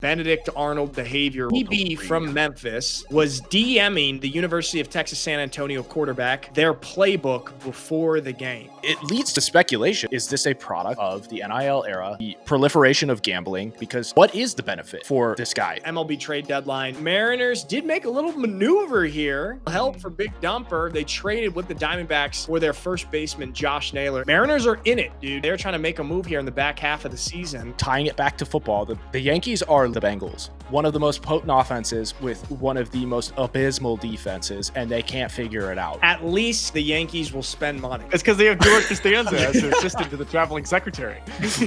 Benedict Arnold behavior. DB from Memphis was DMing the University of Texas San Antonio quarterback their playbook before the game. It leads to speculation. Is this a product of the NIL era, the proliferation of gambling? Because what is the benefit for this guy? MLB trade deadline. Mariners did make a little maneuver here. Help for Big Dumper. They traded with the Diamondbacks for their first baseman, Josh Naylor. Mariners are in it, dude. They're trying to make a move here in the back half of the season. Tying it back to football, the Yankees are the Bengals. One of the most potent offenses with one of the most abysmal defenses, and they can't figure it out. At least the Yankees will spend money. It's because they have George Costanza as their assistant to the traveling secretary.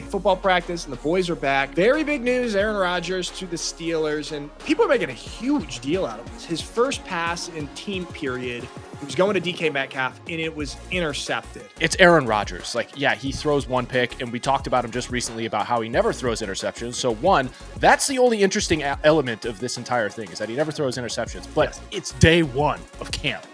Football practice, and the boys are back. Very big news, Aaron Rodgers to the Steelers, and people are making a huge deal out of this. His first pass in team period, he was going to DK Metcalf, and it was intercepted. It's Aaron Rodgers. Like, yeah, he throws one pick, and we talked about him just recently about how he never throws interceptions. So one, that's the only interesting element of this entire thing, is that he never throws interceptions. But it's day one of camp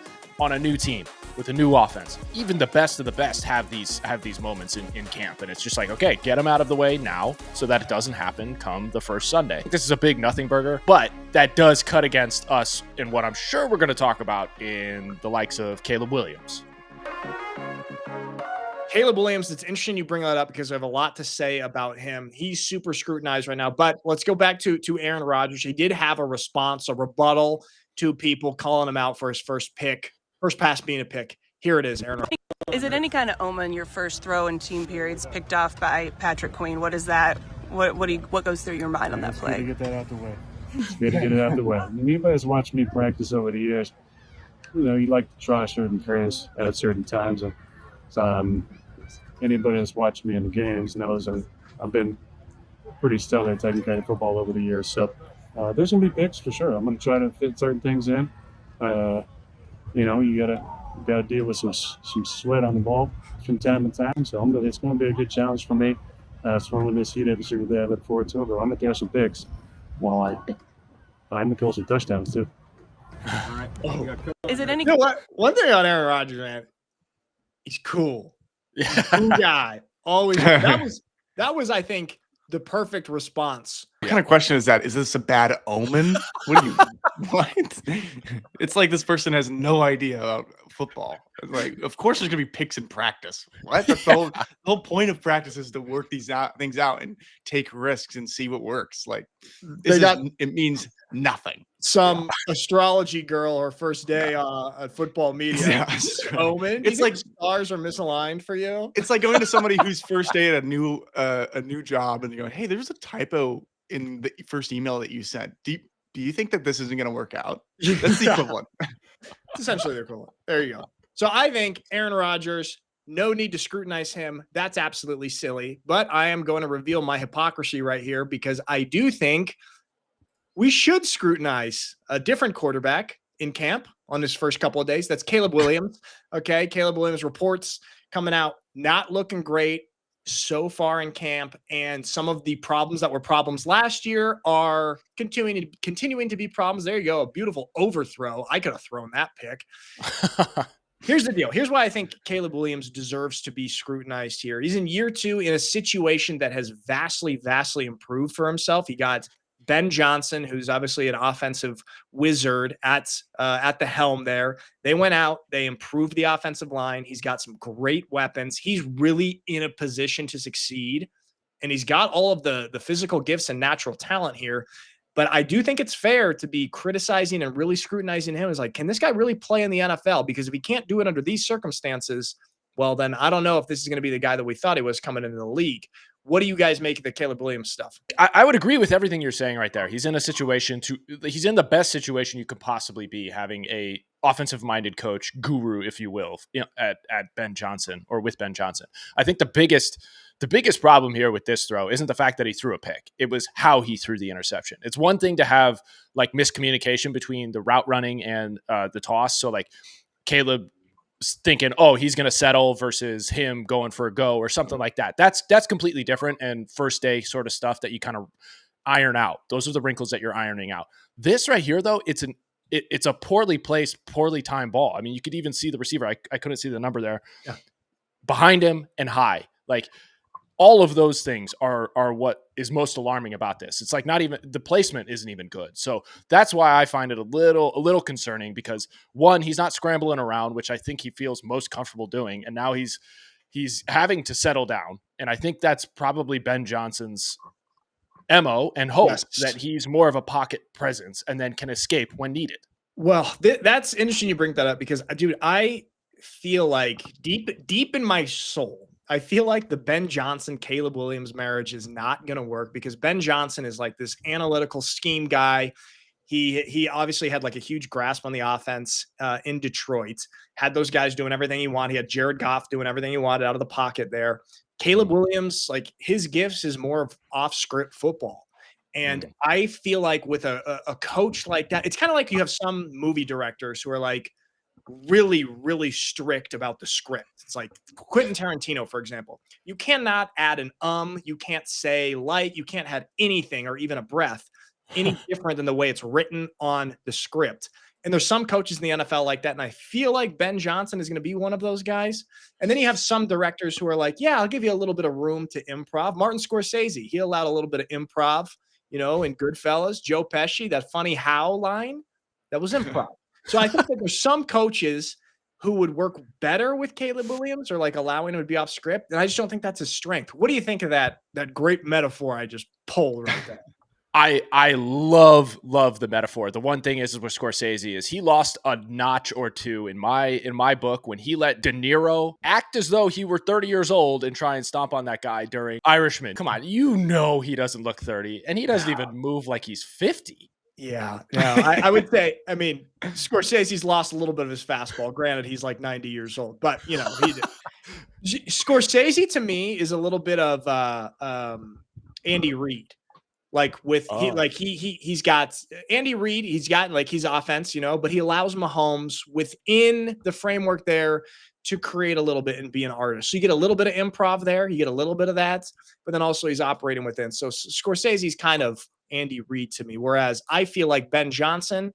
on a new team with a new offense. Even the best of the best have these moments in camp, and it's just like, okay, get them out of the way now so that it doesn't happen come the first Sunday. This is a big nothing burger, but that does cut against us in what I'm sure we're going to talk about in the likes of Caleb Williams. Caleb Williams, it's interesting you bring that up because I have a lot to say about him. He's super scrutinized right now, but let's go back to Aaron Rodgers. He did have a response, a rebuttal to people calling him out for his first pass being a pick. Here it is, Aaron Rodgers. Is it any kind of omen your first throw in team periods picked off by Patrick Queen? What is that? What goes through your mind on that play? To get that out the way. Good to get it out the way. Anybody that's watched me practice over the years, you like to try certain plays at certain times. And anybody that's watched me in the games knows I've been pretty stellar at taking care of football over the years. So there's going to be picks for sure. I'm going to try to fit certain things in. You gotta deal with some sweat on the ball from time to time. So it's going to be a good challenge for me. Swung this heat every single day. I look forward to it. But I'm going to throw some picks while I'm going to kill some touchdowns too. All right. Is it any? You know what? One thing on Aaron Rodgers, man, he's cool. He's a cool guy. Always. That was, I think, the perfect response. What kind of question is that? Is this a bad omen? What? It's like this person has no idea about football. It's like, of course there's gonna be picks in practice. What? That's the whole point of practice is to work these things out and take risks and see what works. Like it means nothing. Some astrology girl her first day at football media. Omen. It's like stars are misaligned for you. It's like going to somebody whose first day at a new job and you're going, hey, there's a typo in the first email that you sent. Do you think that this isn't going to work out? That's the equivalent. It's essentially the equivalent. There you go. So I think Aaron Rodgers, no need to scrutinize him. That's absolutely silly. But I am going to reveal my hypocrisy right here because I do think we should scrutinize a different quarterback in camp on his first couple of days. That's Caleb Williams. Okay. Caleb Williams reports coming out, not looking great so far in camp. And some of the problems that were problems last year are continuing to be problems. There you go. A beautiful overthrow. I could have thrown that pick. Here's the deal. Here's why I think Caleb Williams deserves to be scrutinized here. He's in year 2 in a situation that has vastly, vastly improved for himself. He got Ben Johnson, who's obviously an offensive wizard at the helm there. They went out, they improved the offensive line. He's got some great weapons. He's really in a position to succeed, and he's got all of the physical gifts and natural talent here. But I do think it's fair to be criticizing and really scrutinizing him. Is like, can this guy really play in the NFL? Because if he can't do it under these circumstances, well, then I don't know if this is going to be the guy that we thought he was coming into the league. What do you guys make of the Caleb Williams stuff? I would agree with everything you're saying right there. He's in the best situation you could possibly be, having a offensive-minded coach, guru, if you will, at Ben Johnson or with Ben Johnson. I think the biggest problem here with this throw isn't the fact that he threw a pick. It was how he threw the interception. It's one thing to have like miscommunication between the route running and the toss. So like Caleb thinking, oh, he's going to settle versus him going for a go or something like that. That's completely different and first day sort of stuff that you kind of iron out. Those are the wrinkles that you're ironing out. This right here, though, it's a poorly placed, poorly timed ball. I mean, you could even see the receiver. I couldn't see the number there. Yeah. Behind him and high. Like, All of those things are what is most alarming about this. It's like not even the placement isn't even good. So that's why I find it a little concerning, because one, he's not scrambling around, which I think he feels most comfortable doing, and now he's having to settle down. And I think that's probably Ben Johnson's MO and hope, Yes. that he's more of a pocket presence and then can escape when needed. Well, that's interesting you bring that up, because, dude, I feel like deep in my soul, I feel like the Ben Johnson, Caleb Williams marriage is not going to work, because Ben Johnson is like this analytical scheme guy. He obviously had like a huge grasp on the offense in Detroit, had those guys doing everything he wanted. He had Jared Goff doing everything he wanted out of the pocket there. Caleb Williams, like his gifts is more of off script football. And I feel like with a coach like that, it's kind of like you have some movie directors who are like really, really strict about the script. It's like Quentin Tarantino, for example. You cannot add an you can't say light, you can't add anything or even a breath any different than the way it's written on the script. And there's some coaches in the NFL like that. And I feel like Ben Johnson is going to be one of those guys. And then you have some directors who are like, yeah, I'll give you a little bit of room to improv. Martin Scorsese, he allowed a little bit of improv, in Goodfellas. Joe Pesci, that funny how line, that was improv. So I think that there's some coaches who would work better with Caleb Williams, or like allowing him to be off script. And I just don't think that's his strength. What do you think of that great metaphor I just pulled right there? I love the metaphor. The one thing is with Scorsese is he lost a notch or two in my book when he let De Niro act as though he were 30 years old and try and stomp on that guy during Irishman. Come on, he doesn't look 30, and he doesn't even move like he's 50. Yeah, no, I would say, I mean, Scorsese's lost a little bit of his fastball. Granted, he's like 90 years old, but Scorsese to me is a little bit of Andy Reid. Like he's got Andy Reid, he's got like his offense, but he allows Mahomes within the framework there to create a little bit and be an artist. So you get a little bit of improv there, you get a little bit of that, but then also he's operating within. So Scorsese's kind of Andy Reid to me, whereas I feel like Ben Johnson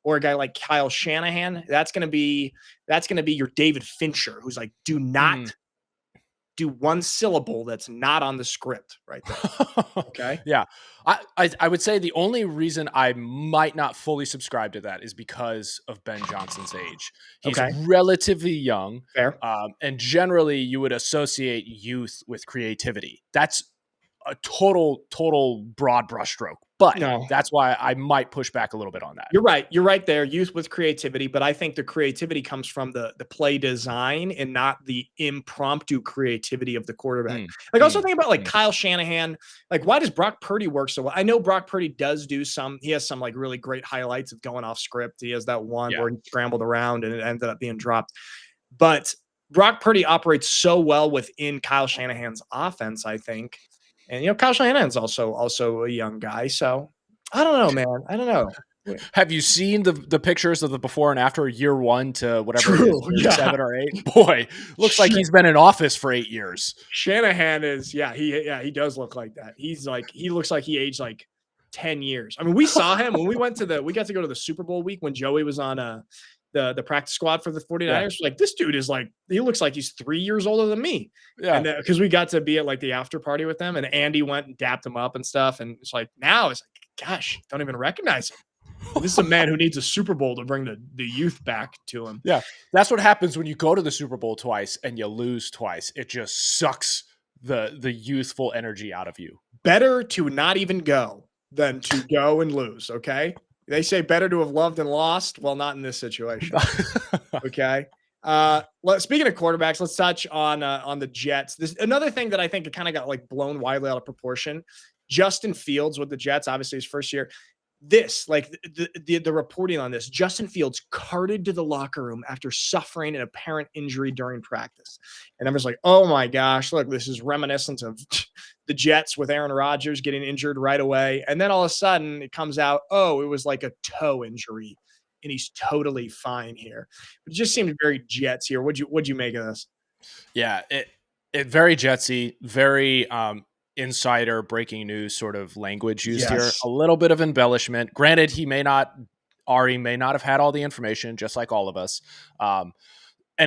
or a guy like Kyle Shanahan, that's going to be your David Fincher, who's like, do not do one syllable that's not on the script right there. Okay. Yeah. I would say the only reason I might not fully subscribe to that is because of Ben Johnson's age. He's relatively young. Fair. And generally you would associate youth with creativity. That's a total broad brushstroke, but that's why I might push back a little bit on that. You're right. You're right there. Youth with creativity, but I think the creativity comes from the play design and not the impromptu creativity of the quarterback. Also think about like Kyle Shanahan. Like, why does Brock Purdy work so well? I know Brock Purdy does he has some like really great highlights of going off script. He has that one where he scrambled around and it ended up being dropped. But Brock Purdy operates so well within Kyle Shanahan's offense, I think. And, Kyle Shanahan's also a young guy. So I don't know, man. I don't know. Have you seen the pictures of the before and after year 1 to whatever True, it is, 7 or 8? Boy, looks like he's been in office for 8 years. Shanahan is, he does look like that. He looks like he aged like 10 years. I mean, we saw him when we got to go to the Super Bowl week when Joey was on the practice squad for the 49ers. Yeah. Like, this dude is like, he looks like he's 3 years older than me. Yeah. And because we got to be at like the after party with them, and Andy went and dapped him up and stuff. And it's like, now it's like, gosh, don't even recognize him. This is a man who needs a Super Bowl to bring the youth back to him. Yeah. That's what happens when you go to the Super Bowl twice and you lose twice. It just sucks the youthful energy out of you. Better to not even go than to go and lose. Okay. They say better to have loved and lost. Well, not in this situation. Okay. Speaking of quarterbacks, let's touch on the Jets. This another thing that I think it kind of got like blown widely out of proportion. Justin Fields with the Jets, obviously his first year. The reporting on this, Justin Fields carted to the locker room after suffering an apparent injury during practice. And everyone's like, oh my gosh, look, this is reminiscent of the Jets with Aaron Rodgers getting injured right away. And then all of a sudden it comes out, oh, it was like a toe injury and he's totally fine here. It just seemed very Jets here. What'd you make of this? Yeah, it very Jetsy, very insider breaking news sort of language used here. A little bit of embellishment. Granted, Ari may not have had all the information, just like all of us. And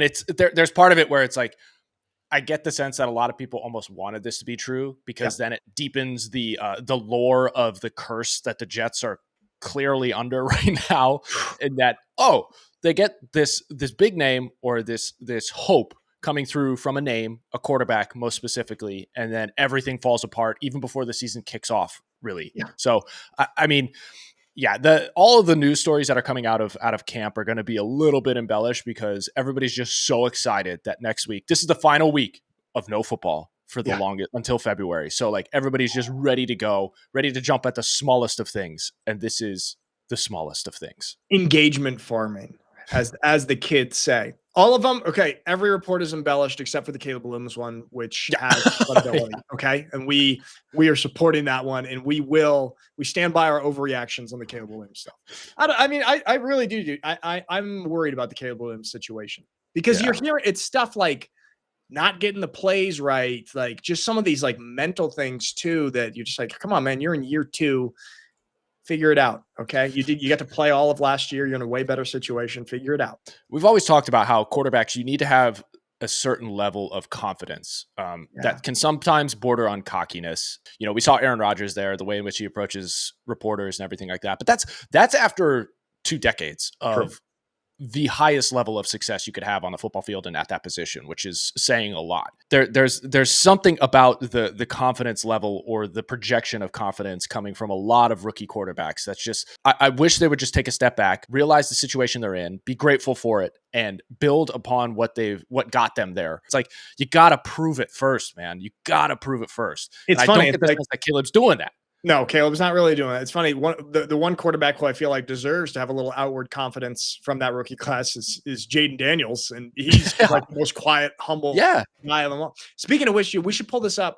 it's there's part of it where it's like, I get the sense that a lot of people almost wanted this to be true because then it deepens the lore of the curse that the Jets are clearly under right now, and that they get this big name or this hope coming through from a name, a quarterback most specifically, and then everything falls apart even before the season kicks off, really. Yeah. So I mean, yeah, all of the news stories that are coming out of camp are going to be a little bit embellished because everybody's just so excited that next week, this is the final week of no football for the longest until February. So like everybody's just ready to go, ready to jump at the smallest of things. And this is the smallest of things. Engagement farming, as the kids say. All of them. Okay. Every report is embellished except for the Caleb Williams one, which has credibility. Okay. And we are supporting that one, and we stand by our overreactions on the Caleb Williams stuff. I really do. I'm worried about the Caleb Williams situation because you're hearing it's stuff like not getting the plays right. Like just some of these like mental things too, that you're just like, come on, man, you're in year 2. Figure it out. Okay. You got to play all of last year. You're in a way better situation. Figure it out. We've always talked about how quarterbacks, you need to have a certain level of confidence that can sometimes border on cockiness. You know, we saw Aaron Rodgers there, the way in which he approaches reporters and everything like that. But that's after 2 decades of the highest level of success you could have on the football field and at that position, which is saying a lot. There's something about the confidence level or the projection of confidence coming from a lot of rookie quarterbacks. That's just, I wish they would just take a step back, realize the situation they're in, be grateful for it, and build upon what got them there. It's like, you got to prove it first, man. You got to prove it first. It's funny. I don't get the sense that Caleb's doing that. No, Caleb's not really doing it. It's funny. The one quarterback who I feel like deserves to have a little outward confidence from that rookie class is Jaden Daniels, and he's like the most quiet, humble guy of them all. Speaking of which, we should pull this up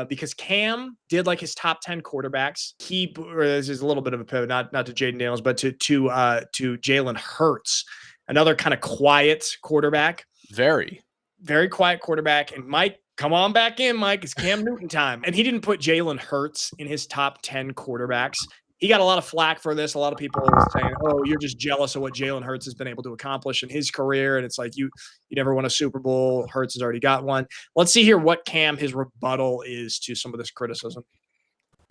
because Cam did like his top 10 quarterbacks. This is a little bit of a pivot, not to Jaden Daniels, but to Jalen Hurts, another kind of quiet quarterback. Very, very quiet quarterback, and Mike. Come on back in, Mike. It's Cam Newton time. And he didn't put Jalen Hurts in his top 10 quarterbacks. He got a lot of flack for this. A lot of people saying, oh, you're just jealous of what Jalen Hurts has been able to accomplish in his career. And it's like, you never won a Super Bowl. Hurts has already got one. Let's see here what his rebuttal is to some of this criticism.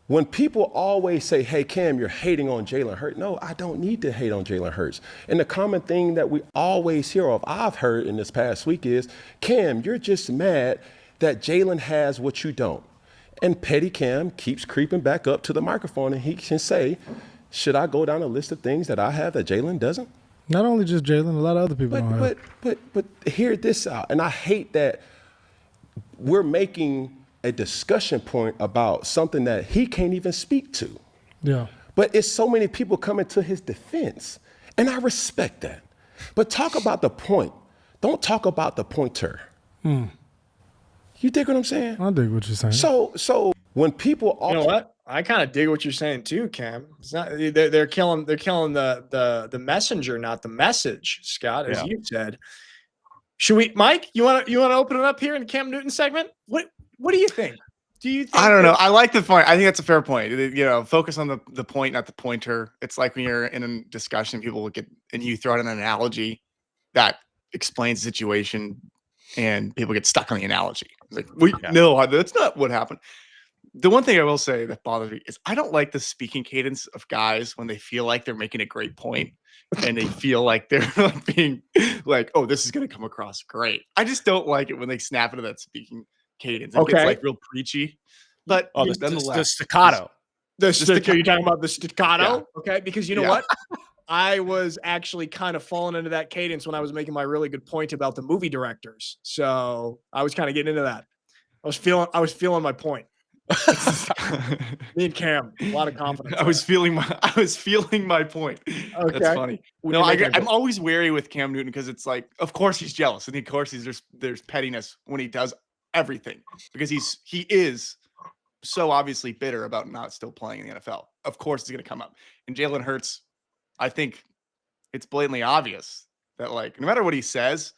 When people always say, hey, Cam, you're hating on Jalen Hurts. No, I don't need to hate on Jalen Hurts. And the common thing that we always hear of, I've heard in this past week is, Cam, you're just mad that Jalen has what you don't. And Petty Cam keeps creeping back up to the microphone, and he can say, should I go down a list of things that I have that Jalen doesn't? Not only just Jalen, a lot of other people don't have. But hear this out. And I hate that we're making a discussion point about something that he can't even speak to. Yeah. But it's so many people coming to his defense. And I respect that. But talk about the point. Don't talk about the pointer. You dig what I'm saying? I dig what you're saying. So when people, you know what? I kind of dig what you're saying too, Cam. It's not they're killing the messenger, not the message, Scott, as you said. Should we, Mike? You want to open it up here in the Cam Newton segment? What do you think? Do you think I don't know. I like the point. I think that's a fair point. You know, focus on the point, not the pointer. It's like when you're in a discussion, people will and you throw out an analogy that explains the situation, and people get stuck on the analogy. It's like, no, that's not what happened. The one thing I will say that bothers me is I don't like the speaking cadence of guys when they feel like they're making a great point and they feel like they're like being like, oh, this is going to come across great. I just don't like it when they snap into that speaking cadence. It gets like real preachy. But the staccato. You're talking about the staccato? Yeah. Okay, because you know what? I was actually kind of falling into that cadence when I was making my really good point about the movie directors. So I was kind of getting into that. I was feeling my point. Me and Cam, a lot of confidence. I was feeling my point. Okay. That's funny. No, I'm always wary with Cam Newton because it's like, of course he's jealous, and of course there's pettiness when he does everything because he is so obviously bitter about not still playing in the NFL. Of course it's going to come up. And Jalen Hurts, I think it's blatantly obvious that like no matter what he says,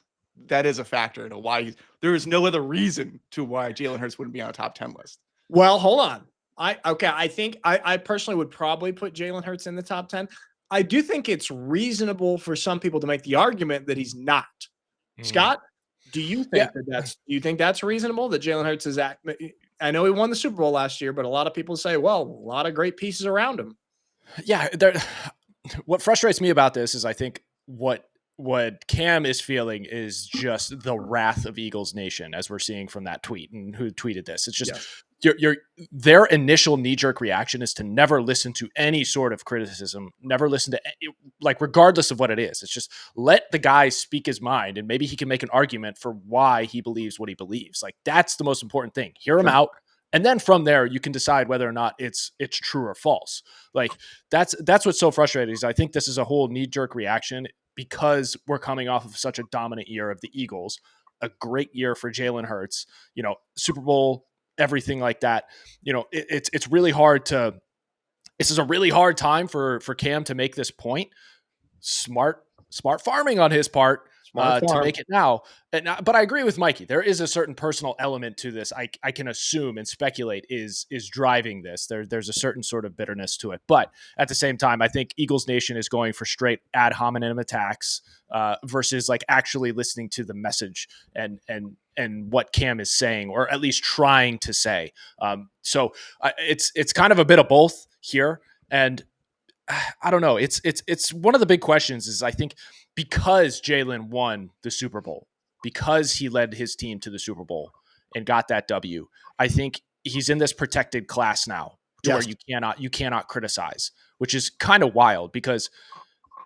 that is a factor into why there is no other reason to why Jalen Hurts wouldn't be on a top 10 list. Well, hold on. I think I personally would probably put Jalen Hurts in the top 10. I do think it's reasonable for some people to make the argument that he's not. Scott, Do you think do you think that's reasonable that Jalen Hurts is I know he won the Super Bowl last year, but a lot of people say, well, a lot of great pieces around him. Yeah. What frustrates me about this is I think what Cam is feeling is just the wrath of Eagles Nation, as we're seeing from that tweet and who tweeted this. It's just their initial knee-jerk reaction is to never listen to any sort of criticism, never listen to regardless of what it is. It's just let the guy speak his mind, and maybe he can make an argument for why he believes what he believes. Like, that's the most important thing. Hear him out. And then from there, you can decide whether or not it's true or false. Like, that's what's so frustrating is I think this is a whole knee-jerk reaction because we're coming off of such a dominant year of the Eagles, a great year for Jalen Hurts, Super Bowl, everything like that. It's really hard this is a really hard time for Cam to make this point. Smart farming on his part. To make it now. But I agree with Mikey. There is a certain personal element to this. I can assume and speculate is driving this. There's a certain sort of bitterness to it. But at the same time, I think Eagles Nation is going for straight ad hominem attacks versus like actually listening to the message and what Cam is saying, or at least trying to say. So it's kind of a bit of both here. And I don't know. It's one of the big questions is I think because Jalen won the Super Bowl, because he led his team to the Super Bowl and got that W, I think he's in this protected class now to where you cannot criticize, which is kind of wild because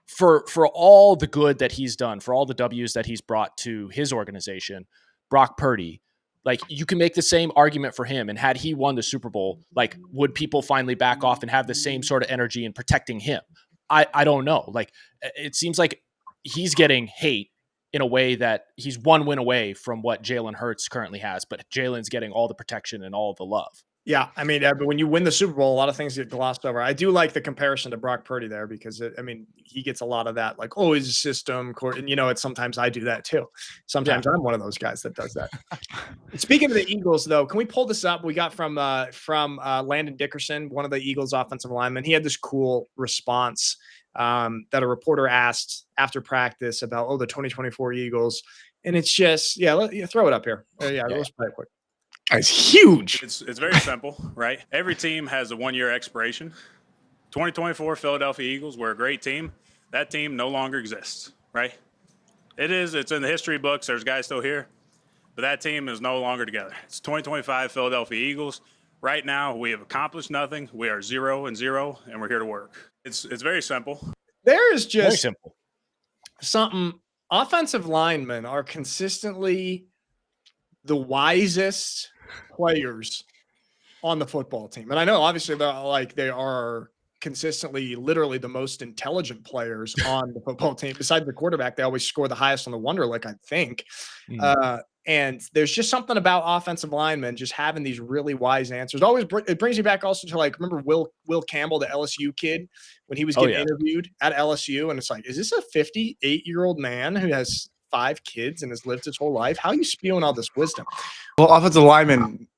for all the good that he's done, for all the W's that he's brought to his organization, Brock Purdy, like you can make the same argument for him. And had he won the Super Bowl, like would people finally back off and have the same sort of energy in protecting him? I don't know. Like it seems like he's getting hate in a way that he's one win away from what Jalen Hurts currently has, but Jalen's getting all the protection and all the love. Yeah, I mean, but when you win the Super Bowl, a lot of things get glossed over. I do like the comparison to Brock Purdy there because, he gets a lot of that, like, oh, he's a system court. And, it's sometimes I do that too. Sometimes I'm one of those guys that does that. Speaking of the Eagles, though, can we pull this up? We got from Landon Dickerson, one of the Eagles offensive linemen. He had this cool response that a reporter asked after practice about, the 2024 Eagles. And it's just, throw it up here. Let's play it quick. It's huge. It's very simple, right? Every team has a one-year expiration. 2024 Philadelphia Eagles were a great team. That team no longer exists, right? It's in the history books. There's guys still here, but that team is no longer together. It's 2025 Philadelphia Eagles. Right now, we have accomplished nothing. We are 0-0, and we're here to work. It's very simple. There is just Very simple. something. Offensive linemen are consistently the wisest players on the football team. And I know obviously they are consistently literally the most intelligent players on the football team. Besides the quarterback, they always score the highest on the Wonderlic, I think. And there's just something about offensive linemen just having these really wise answers. It brings me back also to remember Will Campbell, the LSU kid, when he was getting interviewed at LSU. And it's like, is this a 58-year-old man who has 5 kids and has lived his whole life? How are you spewing all this wisdom? Well, offensive linemen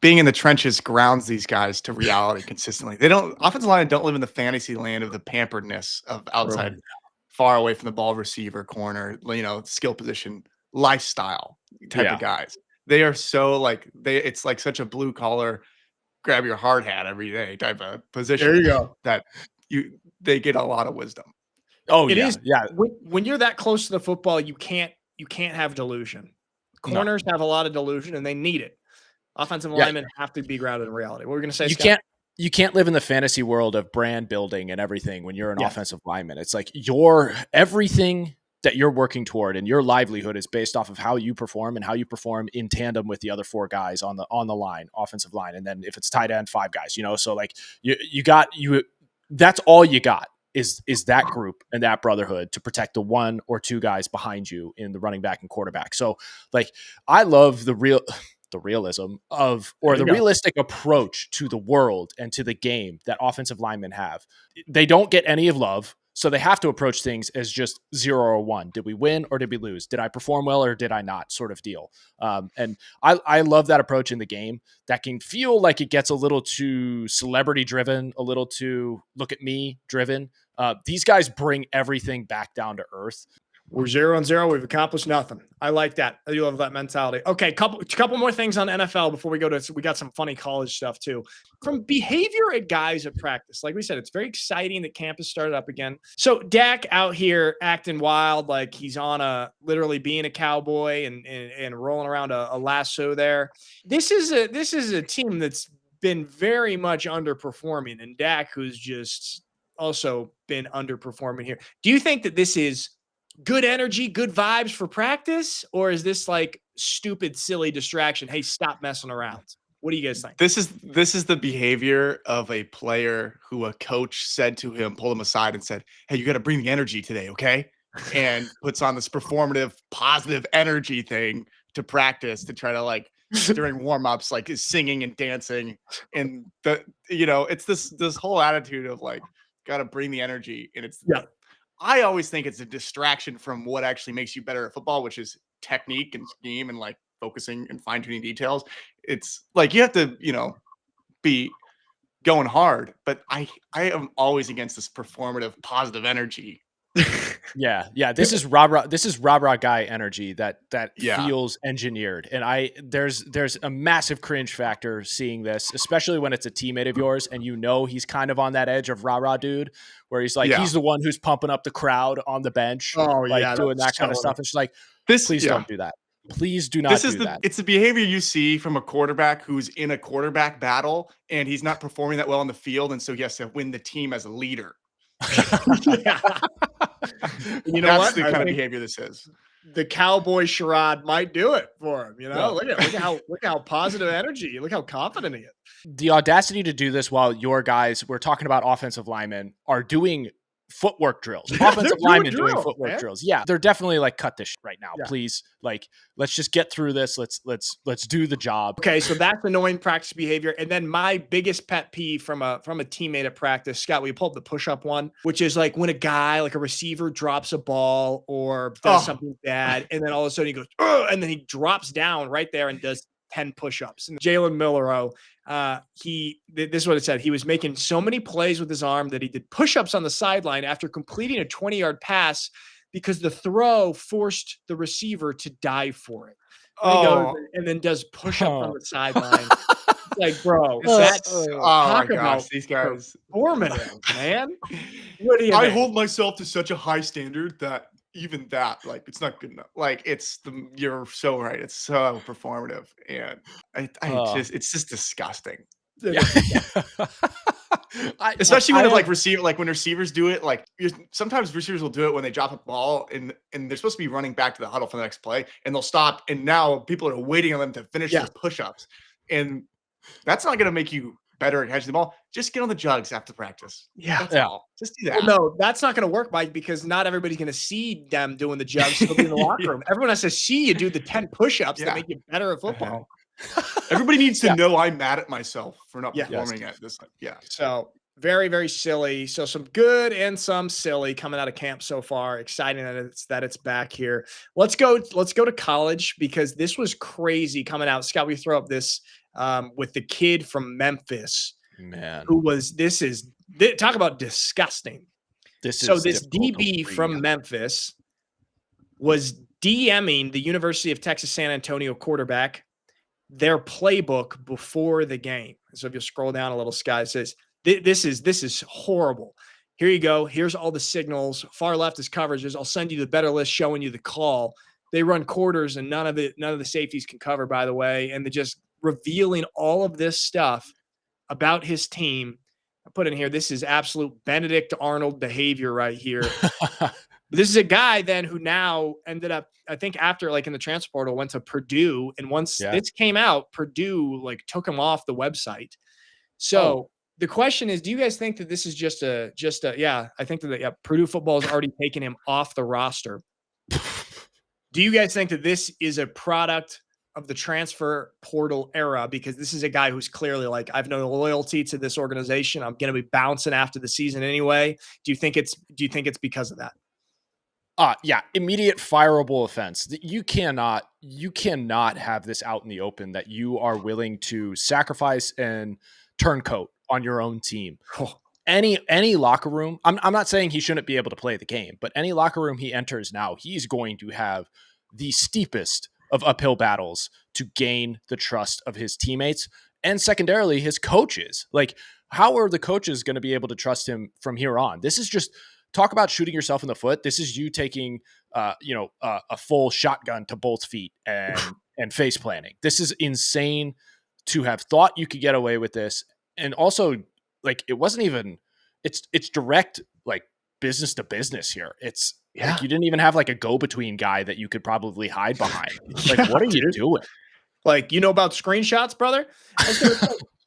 being in the trenches grounds these guys to reality consistently. Offensive linemen don't live in the fantasy land of the pamperedness of outside, far away from the ball receiver, corner, skill position, lifestyle type of guys. They are so it's like such a blue collar, grab your hard hat every day type of position. There you go. That they get a lot of wisdom. Oh, It yeah. is. Yeah. When you're that close to the football, you can't have delusion. Corners have a lot of delusion, and they need it. Offensive linemen have to be grounded in reality. What were we going to say, Scott? You can't live in the fantasy world of brand building and everything when you're an offensive lineman. It's like everything that you're working toward and your livelihood is based off of how you perform and how you perform in tandem with the other 4 guys on the line, offensive line. And then if it's tight end, 5 guys, so like that's all you got is that group and that brotherhood to protect the 1 or 2 guys behind you in the running back and quarterback. So like, I love the realism of, or the realistic approach to the world and to the game that offensive linemen have. They don't get any of love. So they have to approach things as just 0 or 1. Did we win or did we lose? Did I perform well or did I not, sort of deal? And I love that approach in the game that can feel like it gets a little too celebrity driven, a little too look at me driven. These guys bring everything back down to earth. We're 0-0. We've accomplished nothing. I like that. I do love that mentality. Okay, couple more things on NFL before we go to. We got some funny college stuff too. From behavior at guys at practice, like we said, it's very exciting that camp has started up again. So Dak out here acting wild, like he's on literally being a cowboy and rolling around a lasso there. This is a team that's been very much underperforming, and Dak, who's just also been underperforming here. Do you think that this is good energy, good vibes for practice, or is this like stupid, silly distraction? Hey, stop messing around. What do you guys think? This is the behavior of a player who a coach said to him, pulled him aside and said, "Hey, you got to bring the energy today, okay?" And puts on this performative, positive energy thing to practice to try to like during warm-ups, like is singing and dancing. And it's this whole attitude of like, got to bring the energy. And I always think it's a distraction from what actually makes you better at football, which is technique and scheme and like focusing and fine-tuning details. It's like you have to, be going hard, but I am always against this performative positive energy. Yeah. This is rah-rah guy energy that Yeah. feels engineered. And there's a massive cringe factor seeing this, especially when it's a teammate of yours and he's kind of on that edge of rah-rah dude, where he's like, he's the one who's pumping up the crowd on the bench, doing that kind of stuff. It's like, please don't do that. Please do not do that. It's the behavior you see from a quarterback who's in a quarterback battle and he's not performing that well on the field, and so he has to win the team as a leader. That's the kind of behavior this is. The cowboy charade might do it for him. Look at how positive energy. Look how confident he is. The audacity to do this while your guys, we're talking about offensive linemen, are doing footwork drills. Offensive linemen doing footwork drills. Yeah, they're definitely like, cut this right now, please. Like, let's just get through this. Let's do the job. Okay, so that's annoying practice behavior. And then my biggest pet peeve from a teammate at practice, Scott, we pulled the push-up one, which is like when a guy, like a receiver, drops a ball or does something bad, and then all of a sudden he goes, and then he drops down right there and does 10 push-ups. And Jalen Milroe, this is what it said. He was making so many plays with his arm that he did push-ups on the sideline after completing a 20-yard pass because the throw forced the receiver to dive for it. And then does push-up on the sideline. Like, bro, my gosh, these guys formative, man. What do you think? Hold myself to such a high standard that even that, like, it's not good enough. Like, you're so right. It's so performative, and it's just disgusting. Yeah. Especially when when receivers do it, like sometimes receivers will do it when they drop a ball and they're supposed to be running back to the huddle for the next play, and they'll stop, and now people are waiting on them to finish those push-ups, and that's not going to make you better at catching the ball. Just get on the jugs after practice. Yeah. All. Just do that. Well, no, that's not going to work, Mike, because not everybody's going to see them doing the jugs in the locker room. Everyone has to see you do the 10 push-ups that make you better at football. Everybody needs to know I'm mad at myself for not performing at this. Yeah. So very, very silly. So some good and some silly coming out of camp so far. Exciting that it's back here. Let's go to college, because this was crazy coming out. Scott, we throw up this with the kid from Memphis, man, who was talk about disgusting. This DB from Memphis was DMing the University of Texas San Antonio quarterback their playbook before the game. So if you scroll down a little, Scott, it says this is horrible. Here you go. Here's all the signals. Far left is coverages. I'll send you the better list showing you the call. They run quarters and none of the safeties can cover, by the way. And they're just revealing all of this stuff about his team. I put in here, this is absolute Benedict Arnold behavior right here. This is a guy then who now ended up, I think after like in the transfer portal, went to Purdue. And once this came out, Purdue like took him off the website. So the question is, do you guys think that this is just a I think that Purdue football has already taken him off the roster. Do you guys think that this is a product of the transfer portal era? Because this is a guy who's clearly like, I've no loyalty to this organization. I'm going to be bouncing after the season anyway. Do you think it's because of that? Immediate fireable offense. You cannot have this out in the open that you are willing to sacrifice and turncoat on your own team. any locker room, I'm not saying he shouldn't be able to play the game, but any locker room he enters now, he's going to have the steepest of uphill battles to gain the trust of his teammates and secondarily his coaches. Like, how are the coaches going to be able to trust him from here on? This is just talk about shooting yourself in the foot. This is you taking, a full shotgun to both feet and face planting. This is insane to have thought you could get away with this. And also, like, it wasn't even, it's direct, like, business to business here. It's like, you didn't even have like a go-between guy that you could probably hide behind. Like, what are you doing? Like, about screenshots, brother?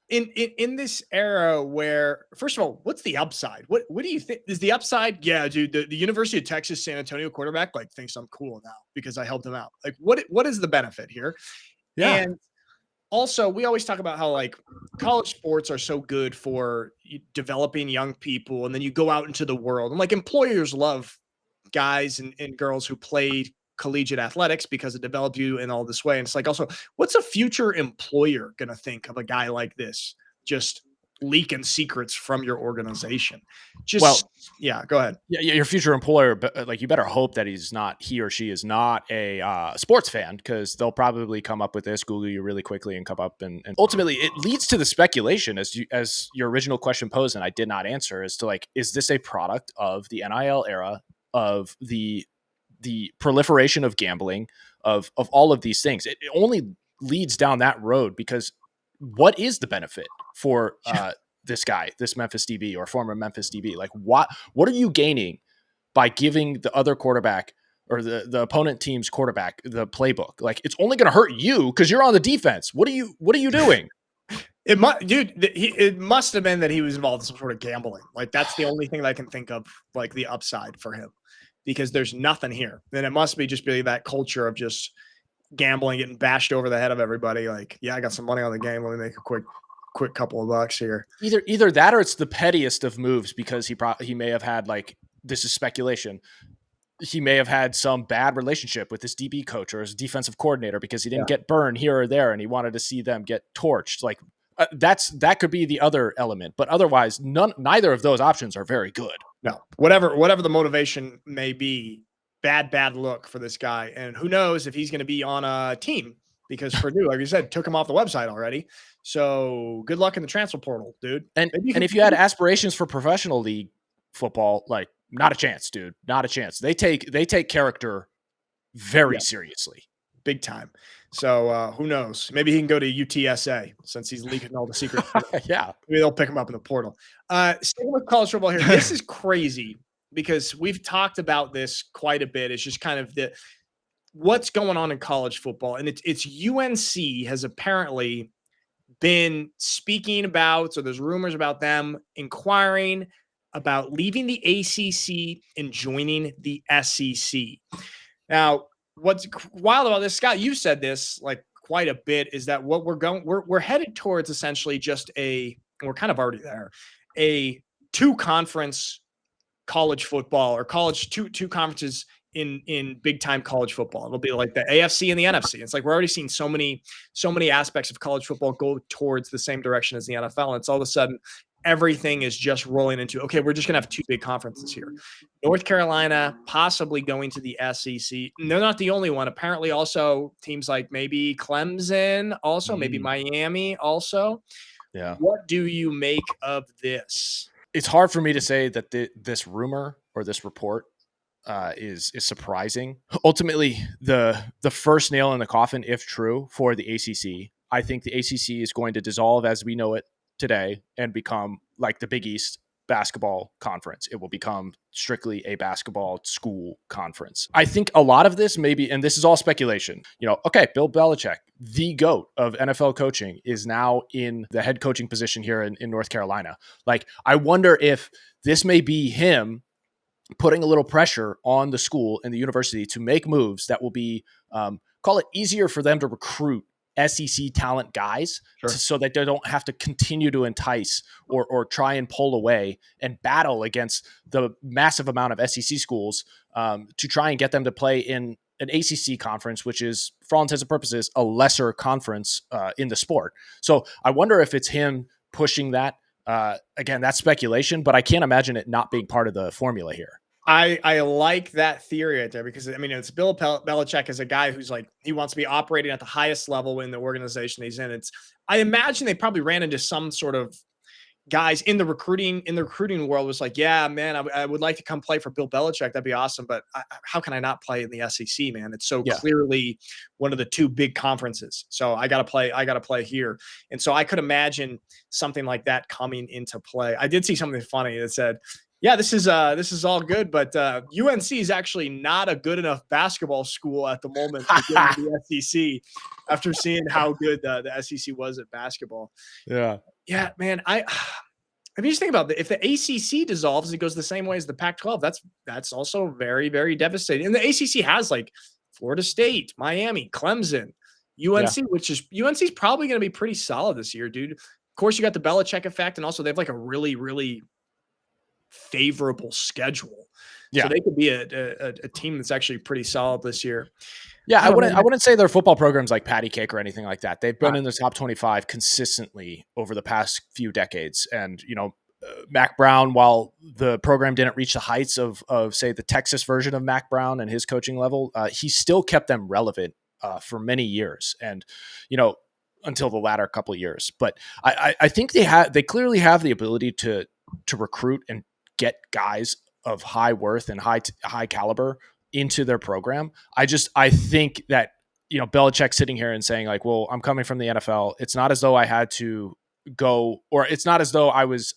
In this era where, first of all, what's the upside? What do you think is the upside? Yeah, dude, the University of Texas San Antonio quarterback like thinks I'm cool now because I helped him out. Like, what is the benefit here? Yeah. And also, we always talk about how like college sports are so good for developing young people, and then you go out into the world, and like employers love guys and girls who played collegiate athletics because it developed you in all this way. And it's like, also, what's a future employer going to think of a guy like this just leaking secrets from your organization? Yeah, go ahead. Yeah, your future employer, but like, you better hope that he or she is not a sports fan, because they'll probably come up with this, Google you really quickly, and come up and ultimately it leads to the speculation as your original question posed, and I did not answer, as to like, is this a product of the NIL era, of the proliferation of gambling, of all of these things? It only leads down that road, because what is the benefit for this guy, this Memphis DB or former Memphis DB? Like, what are you gaining by giving the other quarterback or the opponent team's quarterback the playbook? Like, it's only going to hurt you because you're on the defense. What are you doing? It must have been that he was involved in some sort of gambling. Like, that's the only thing that I can think of, like, the upside for him, because there's nothing here. Then it must be just that culture of just gambling, getting bashed over the head of everybody. Like, yeah, I got some money on the game. Let me make a quick couple of bucks here. Either that, or it's the pettiest of moves, because he may have had, like, this is speculation, he may have had some bad relationship with his DB coach or his defensive coordinator, because he didn't get burned here or there, and he wanted to see them get torched. Like, that could be the other element, but otherwise, neither of those options are very good. No, whatever the motivation may be, bad look for this guy. And who knows if he's going to be on a team, because Purdue, like you said, took him off the website already. So good luck in the transfer portal, dude. And if you had aspirations for professional league football, like, not a chance, dude. Not a chance. They take character very seriously. Big time. So who knows? Maybe he can go to UTSA since he's leaking all the secrets. Yeah. Maybe they'll pick him up in the portal. Sticking with college football here, this is crazy because we've talked about this quite a bit. It's just kind of what's going on in college football. And it's UNC has apparently been speaking about, so there's rumors about them inquiring about leaving the ACC and joining the SEC. Now, what's wild about this, Scott, you said this like quite a bit, is that what we're headed towards essentially just and we're kind of already there, a 2-conference college football, or college two conferences in big time college football. It'll be like the AFC and the NFC. It's like we're already seeing so many aspects of college football go towards the same direction as the NFL. And it's all of a sudden everything is just rolling into, okay, we're just going to have 2 big conferences here. North Carolina possibly going to the SEC. And they're not the only one. Apparently also teams like maybe Clemson, also maybe Miami also. Yeah. What do you make of this? It's hard for me to say that this rumor or this report is surprising. Ultimately, the first nail in the coffin, if true, for the ACC, I think the ACC is going to dissolve as we know it today and become like the Big East basketball conference. It will become strictly a basketball school conference. I think a lot of this maybe, and this is all speculation, okay, Bill Belichick, the GOAT of NFL coaching, is now in the head coaching position here in North Carolina. Like, I wonder if this may be him putting a little pressure on the school and the university to make moves that will be, call it, easier for them to recruit SEC talent guys, so that they don't have to continue to entice or try and pull away and battle against the massive amount of SEC schools to try and get them to play in an ACC conference, which is, for all intents and purposes, a lesser conference in the sport. So I wonder if it's him pushing that Again, that's speculation, but I can't imagine it not being part of the formula here. I like that theory right there because I mean it's Bill Belichick is a guy who's like he wants to be operating at the highest level in the organization he's in. I imagine they probably ran into some sort of guys in the recruiting world was like, yeah, man, I would like to come play for Bill Belichick. That'd be awesome. But how can I not play in the SEC, man? It's so clearly one of the two big conferences. So I got to play here. And so I could imagine something like that coming into play. I did see something funny that said, yeah, this is all good, but UNC is actually not a good enough basketball school at the moment to get into the SEC after seeing how good the SEC was at basketball. Yeah, man. I mean, just think about that. If the ACC dissolves, it goes the same way as the Pac-12. That's also very, very devastating. And the ACC has like Florida State, Miami, Clemson, UNC, which is UNC is probably going to be pretty solid this year, dude. Of course, you got the Belichick effect, and also they have like a really, really favorable schedule. So they could be a team that's actually pretty solid this year. Yeah, I wouldn't say their football program's like patty cake or anything like that. They've been in the top 25 consistently over the past few decades. And, Mac Brown, while the program didn't reach the heights of say the Texas version of Mac Brown and his coaching level, he still kept them relevant for many years. And, until the latter couple of years. But I think they clearly have the ability to recruit and get guys of high worth and high caliber into their program. I think that, Belichick sitting here and saying like, well, I'm coming from the NFL. It's not as though I had to go, or it's not as though I was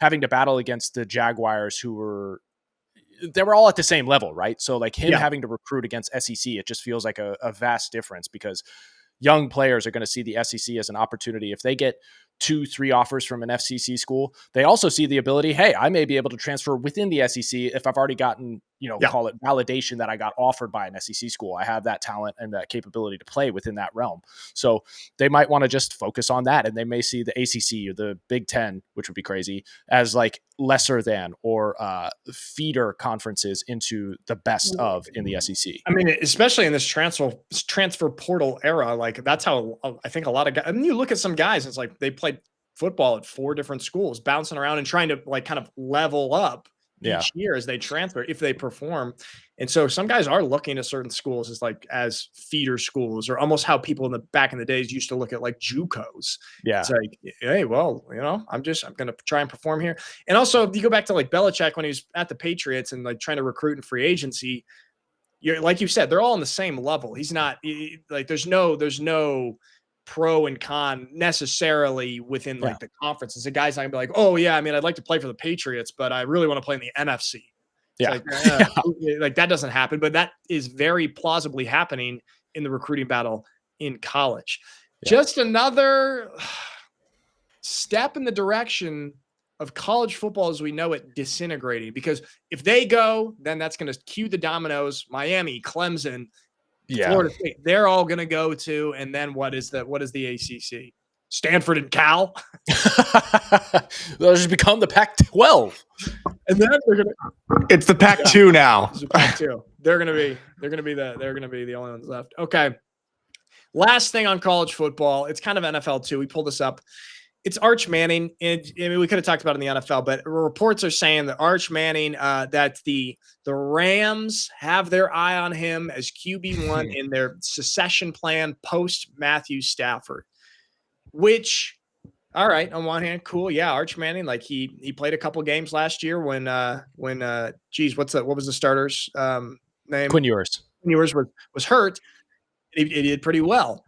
having to battle against the Jaguars they were all at the same level. Right. So like him having to recruit against SEC, it just feels like a vast difference because young players are going to see the SEC as an opportunity. If they get 2-3 offers from an FCC school, they also see the ability, hey, I may be able to transfer within the SEC if I've already gotten, call it validation that I got offered by an SEC school. I have that talent and that capability to play within that realm. So they might want to just focus on that. And they may see the ACC or the Big Ten, which would be crazy, as like lesser than or feeder conferences into the best of in the SEC. I mean, especially in this transfer portal era, like that's how I think a lot of guys, I mean, you look at some guys, it's like they played football at 4 different schools, bouncing around and trying to like kind of level up each year as they transfer, if they perform. And so some guys are looking at certain schools as feeder schools, or almost how people back in the days used to look at like JUCOs. Yeah. It's like, hey, well, I'm going to try and perform here. And also if you go back to like Belichick when he was at the Patriots and like trying to recruit in free agency, like you said, they're all on the same level. He's not like, there's no pro and con necessarily within like the conferences. The guy's not gonna be like, oh yeah, I mean, I'd like to play for the Patriots, but I really want to play in the NFC. Like that doesn't happen, but that is very plausibly happening in the recruiting battle in college. Just another step in the direction of college football as we know it disintegrating, because if they go, then that's going to cue the dominoes. Miami, Clemson, Florida State, they're all going to go to, and then what is the ACC? Stanford and Cal. They'll just become the Pac-12, and then it's the Pac-2 now. It's the Pac-2. They're going to be the only ones left. Okay. Last thing on college football, it's kind of NFL too. We pulled this up. It's Arch Manning. And I mean, we could have talked about it in the NFL, but reports are saying that Arch Manning, that the Rams have their eye on him as QB1 in their succession plan post Matthew Stafford. Which, all right, on one hand, cool, yeah. Arch Manning, like he played a couple games last year when what was the starter's name? Quinn Ewers. Quinn Ewers was hurt. He did pretty well.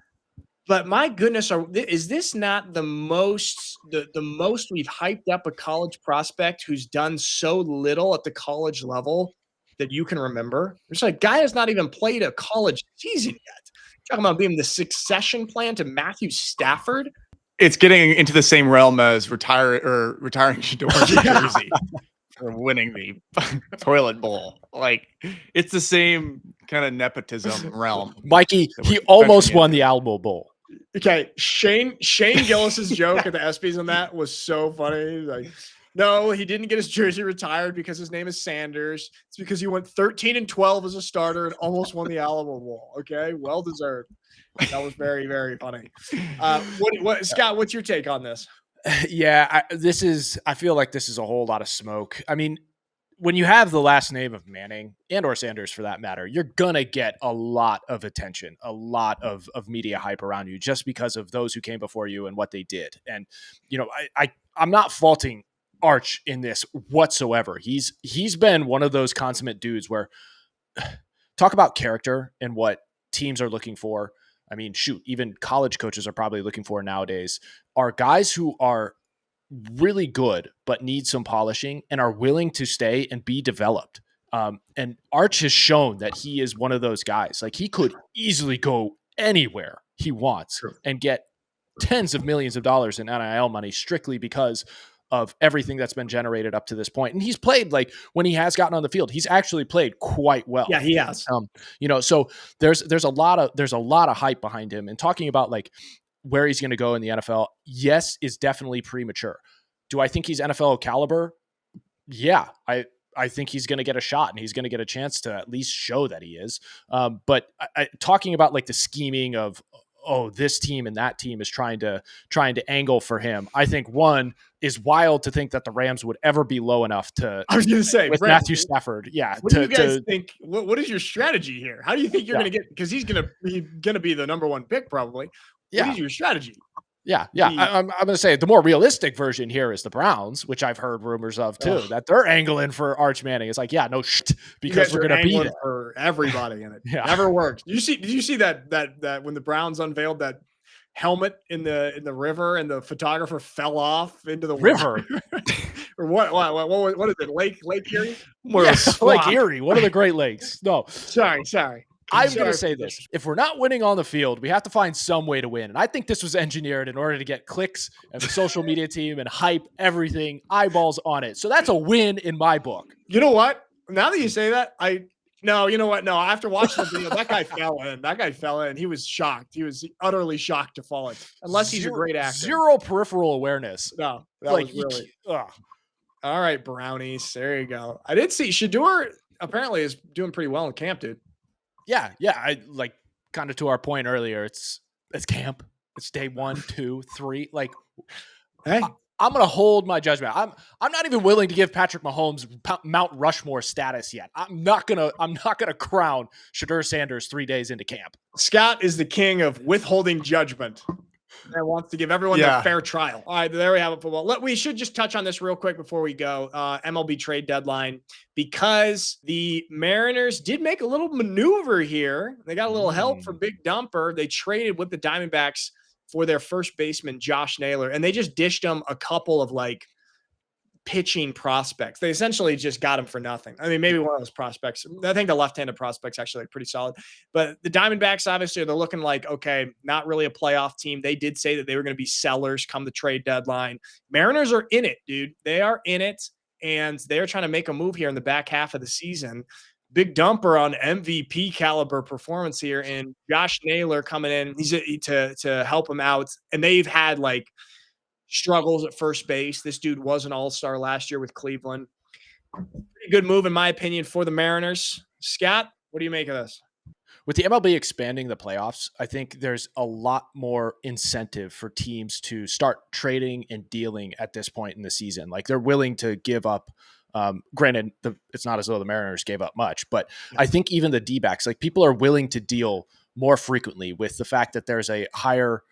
But my goodness, is this not the most we've hyped up a college prospect who's done so little at the college level that you can remember? It's like guy has not even played a college season yet. Talking about being the succession plan to Matthew Stafford. It's getting into the same realm as retiring to wear a jersey for winning the toilet bowl. Like it's the same kind of nepotism realm. Mikey, he almost won the Alamo Bowl. Okay, Shane Gillis's joke at the ESPYs on that was so funny. He's like, no, he didn't get his jersey retired because his name is Sanders. It's because he went 13-12 as a starter and almost won the Alamo Bowl. Okay, well deserved. That was very, very funny. What Scott? What's your take on this? Yeah, I feel like this is a whole lot of smoke. I mean, when you have the last name of Manning and or Sanders for that matter, you're going to get a lot of attention, a lot of media hype around you just because of those who came before you and what they did. And, I'm not faulting Arch in this whatsoever. He's been one of those consummate dudes where talk about character and what teams are looking for. I mean, shoot, even college coaches are probably looking for nowadays are guys who are really good, but need some polishing and are willing to stay and be developed. And Arch has shown that he is one of those guys. Like he could easily go anywhere he wants and get tens of millions of dollars in NIL money strictly because of everything that's been generated up to this point. And he's played, like, when he has gotten on the field, he's actually played quite well. Yeah, he has. So there's a lot of hype behind him, and talking about like where he's going to go in the NFL, yes, is definitely premature. Do I think he's NFL caliber? Yeah, I think he's going to get a shot and he's going to get a chance to at least show that he is. But talking about like the scheming of, this team and that team is trying to angle for him. I think one is wild to think that the Rams would ever be low enough to. I was going to say with Rams, Matthew Stafford. Yeah. What do you guys think? What is your strategy here? How do you think you're going to get? Because he's going to be the number one pick probably. What is your strategy? Yeah. I'm going to say the more realistic version here is the Browns, which I've heard rumors of too, that they're angling for Arch Manning. It's like, because we're going to be there for everybody in it. Yeah. Never worked. Did you see that when the Browns unveiled that helmet in the river and the photographer fell off into the river? Or what is it? Lake Erie? Lake Erie, one of the Great Lakes. No, sorry. I'm going to say this. If we're not winning on the field, we have to find some way to win. And I think this was engineered in order to get clicks and the social media team and hype, everything, eyeballs on it. So that's a win in my book. You know what? Now that you say that, you know what? No, after watching the video, that guy fell in. He was shocked. He was utterly shocked to fall in. Unless he's a great actor. Zero peripheral awareness. No, that was really. All right, Brownies. There you go. I did see Shador apparently is doing pretty well in camp, dude. Yeah. I like kind of to our point earlier. It's camp. It's day 1, 2, 3. Like, hey, I'm gonna hold my judgment. I'm not even willing to give Patrick Mahomes Mount Rushmore status yet. I'm not gonna crown Shador Sanders 3 days into camp. Scott is the king of withholding judgment. And wants to give everyone their fair trial. All right, there we have it. Football. We should just touch on this real quick before we go. MLB trade deadline, because the Mariners did make a little maneuver here. They got a little help from Big Dumper. They traded with the Diamondbacks for their first baseman, Josh Naylor, and they just dished him a couple of like pitching prospects. They essentially just got him for nothing. I mean, maybe one of those prospects. I think the left-handed prospects actually pretty solid. But the Diamondbacks, obviously, they're looking like, okay, not really a playoff team. They did say that they were going to be sellers come the trade deadline. Mariners are in it, dude. They are in it, and they're trying to make a move here in the back half of the season. Big Dumper on MVP caliber performance here, and Josh Naylor coming in to help him out. And they've had like struggles at first base. This dude was an all-star last year with Cleveland. Pretty good move, in my opinion, for the Mariners. Scott, what do you make of this? With the MLB expanding the playoffs, I think there's a lot more incentive for teams to start trading and dealing at this point in the season. Like they're willing to give up. Granted, it's not as though the Mariners gave up much, but I think even the D-backs, like people are willing to deal more frequently with the fact that there's a higher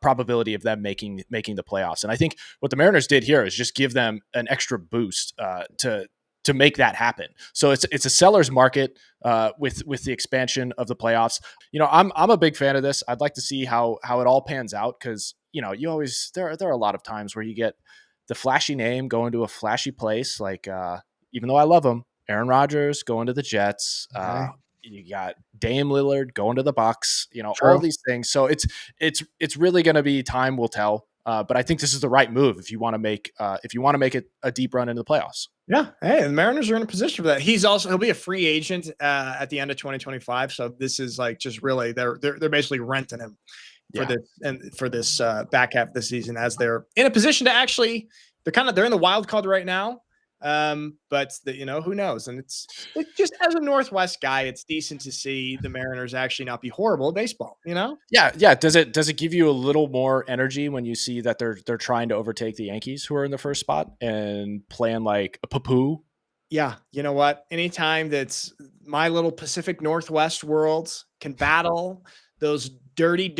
probability of them making the playoffs. And I think what the Mariners did here is just give them an extra boost to make that happen. So it's a seller's market with the expansion of the playoffs. I'm a big fan of this. I'd like to see how it all pans out, because you always there are a lot of times where you get the flashy name going to a flashy place. Like even though I love him, Aaron Rodgers going to the Jets. Okay. You got Dame Lillard going to the Bucks, all these things. So it's really going to be time will tell. But I think this is the right move if you want to make it a deep run into the playoffs. Yeah. Hey, the Mariners are in a position for that. He'll be a free agent at the end of 2025. So this is like just really they're basically renting him for this back half of the season, as they're in a position to actually they're in the wild card right now. But who knows? And it's just as a Northwest guy, it's decent to see the Mariners actually not be horrible at baseball. Yeah. Does it give you a little more energy when you see that they're trying to overtake the Yankees, who are in the first spot, and playing like a poo? Yeah, you know what? Anytime that's my little Pacific Northwest worlds can battle those dirty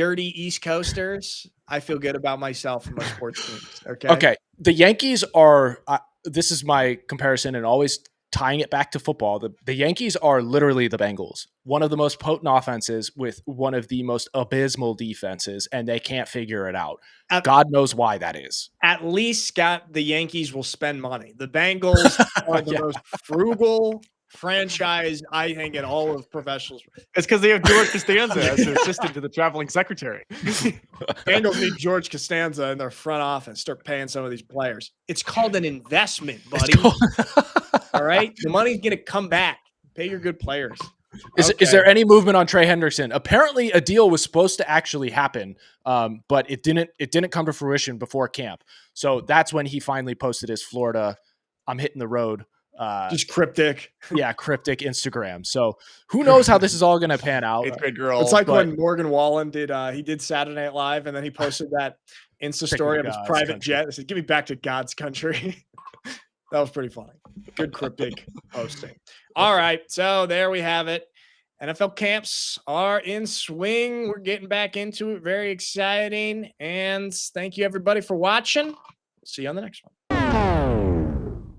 East Coasters, I feel good about myself and my sports teams. Okay. The Yankees are. This is my comparison, and always tying it back to football. The Yankees are literally the Bengals, one of the most potent offenses with one of the most abysmal defenses, and they can't figure it out. God knows why that is. At least, Scott, the Yankees will spend money. The Bengals are the most frugal franchise, I think, in all of professional sports. It's because they have George Costanza as their assistant to the traveling secretary. Bengals need George Costanza in their front office. Start paying some of these players. It's called an investment, buddy. All right? The money's going to come back. Pay your good players. Is there any movement on Trey Hendrickson? Apparently, a deal was supposed to actually happen, but it didn't come to fruition before camp. So that's when he finally posted his Florida, I'm hitting the road. Just cryptic. Yeah, cryptic Instagram. So who knows how this is all going to pan out? 8th grade girl. It's like when Morgan Wallen did Saturday Night Live, and then he posted that Insta story of his private jet. It said, "Give me back to God's country." That was pretty funny. Good cryptic posting. All right. So there we have it. NFL camps are in swing. We're getting back into it. Very exciting. And thank you, everybody, for watching. See you on the next one.